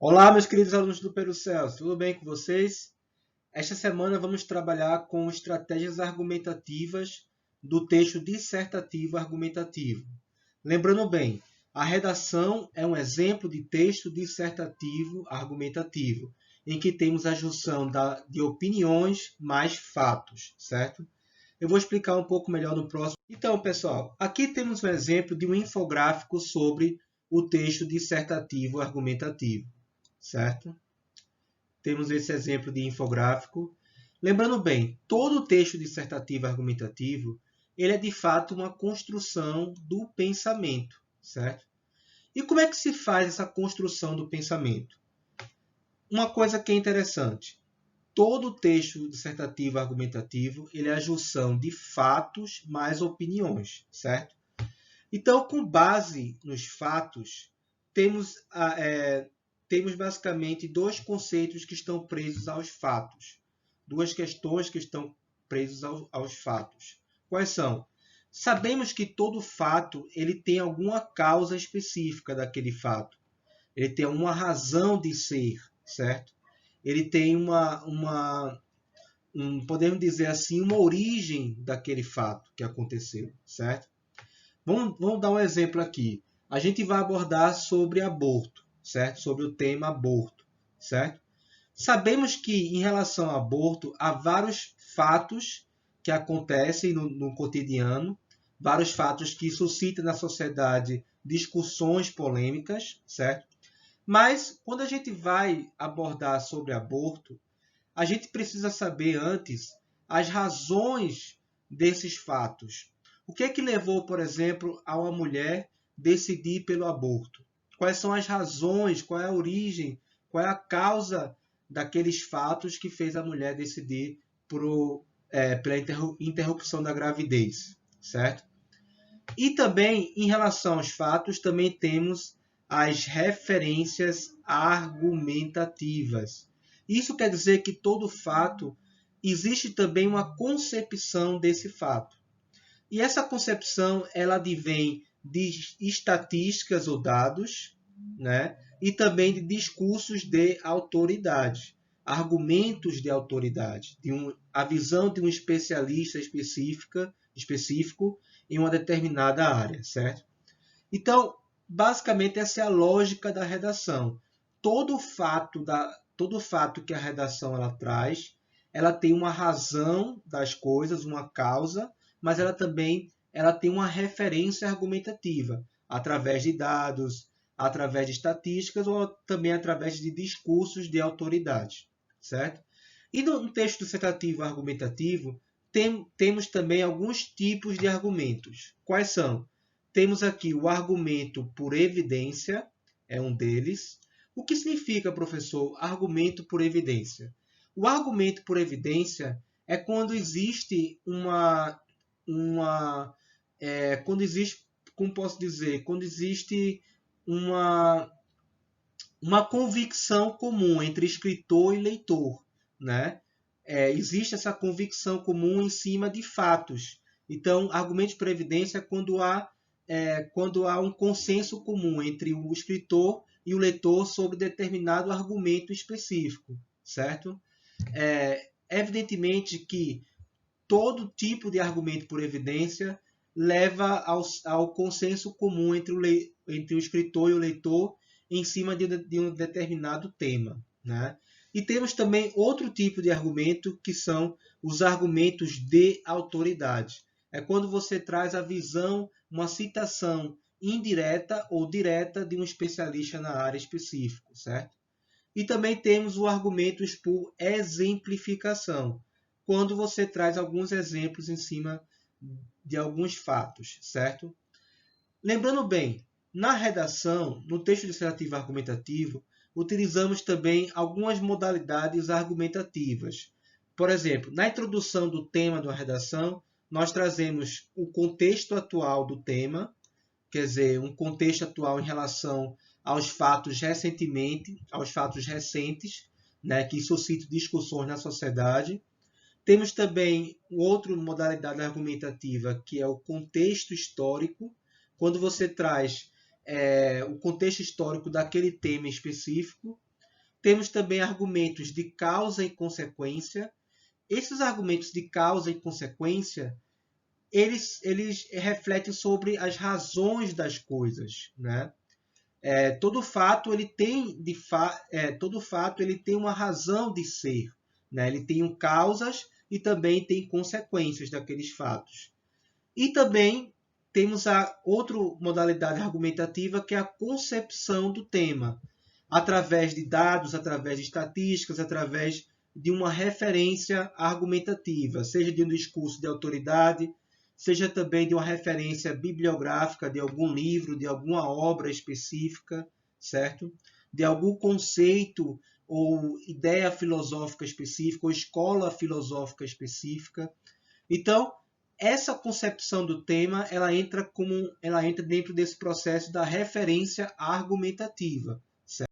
Olá, meus queridos alunos do Perucel, tudo bem com vocês? Esta semana vamos trabalhar com estratégias argumentativas do texto dissertativo argumentativo. Lembrando bem, a redação é um exemplo de texto dissertativo argumentativo, em que temos a junção de opiniões mais fatos, certo? Eu vou explicar um pouco melhor no próximo. Então, pessoal, aqui temos um exemplo de um infográfico sobre o texto dissertativo argumentativo, certo? Temos esse exemplo de infográfico. Lembrando bem, todo texto dissertativo argumentativo, ele é de fato uma construção do pensamento, certo? E como é que se faz essa construção do pensamento? Uma coisa que é interessante, todo texto dissertativo argumentativo, ele é a junção de fatos mais opiniões, certo? Então, com base nos fatos, temos temos basicamente dois conceitos que estão presos aos fatos. Duas questões que estão presas aos fatos. Quais são? Sabemos que todo fato ele tem alguma causa específica daquele fato. Ele tem uma razão de ser, certo? Ele tem podemos dizer assim, uma origem daquele fato que aconteceu, certo? Vamos dar um exemplo aqui. A gente vai abordar sobre aborto, certo? Sobre o tema aborto, certo? Sabemos que em relação ao aborto há vários fatos que acontecem no cotidiano, vários fatos que suscitam na sociedade discussões polêmicas, certo? Mas quando a gente vai abordar sobre aborto, a gente precisa saber antes as razões desses fatos. O que é que levou, por exemplo, a uma mulher decidir pelo aborto? Quais são as razões, qual é a origem, qual é a causa daqueles fatos que fez a mulher decidir pela interrupção da gravidez, certo? E também, em relação aos fatos, também temos as referências argumentativas. Isso quer dizer que todo fato existe também uma concepção desse fato. E essa concepção ela advém de estatísticas ou dados, né? E também de discursos de autoridade, argumentos de autoridade, a visão de um especialista específico em uma determinada área, certo? Então, basicamente, essa é a lógica da redação. Todo fato que a redação ela traz, ela tem uma razão das coisas, uma causa, mas ela tem uma referência argumentativa, através de dados, através de estatísticas ou também através de discursos de autoridade, certo? E no texto dissertativo argumentativo, temos também alguns tipos de argumentos. Quais são? Temos aqui o argumento por evidência, é um deles. O que significa, professor, argumento por evidência? O argumento por evidência é quando existe quando existe, como posso dizer, quando existe uma, uma convicção comum entre escritor e leitor, né? Existe essa convicção comum em cima de fatos. Então, argumentos por evidência é quando há um consenso comum entre o escritor e o leitor sobre determinado argumento específico, certo? Evidentemente que todo tipo de argumento por evidência leva ao consenso comum entre o escritor e o leitor em cima de um determinado tema, né? E temos também outro tipo de argumento, que são os argumentos de autoridade. É quando você traz a visão, uma citação indireta ou direta de um especialista na área específica, certo? E também temos os argumentos por exemplificação, quando você traz alguns exemplos em cima de alguns fatos, certo? Lembrando bem, na redação, no texto dissertativo argumentativo, utilizamos também algumas modalidades argumentativas. Por exemplo, na introdução do tema da redação, nós trazemos o contexto atual do tema, quer dizer, um contexto atual em relação aos fatos recentes, né, que suscitam discussões na sociedade. Temos também outra modalidade argumentativa, que é o contexto histórico, quando você traz o contexto histórico daquele tema específico. Temos também argumentos de causa e consequência. Esses argumentos de causa e consequência, eles refletem sobre as razões das coisas, né? Todo fato ele tem todo fato ele tem uma razão de ser, né? Ele tem causas e também tem consequências daqueles fatos. E também temos a outra modalidade argumentativa, que é a concepção do tema, através de dados, através de estatísticas, através de uma referência argumentativa, seja de um discurso de autoridade, seja também de uma referência bibliográfica de algum livro, de alguma obra específica, certo? De algum conceito ou ideia filosófica específica, ou escola filosófica específica. Então, essa concepção do tema, ela entra dentro desse processo da referência argumentativa.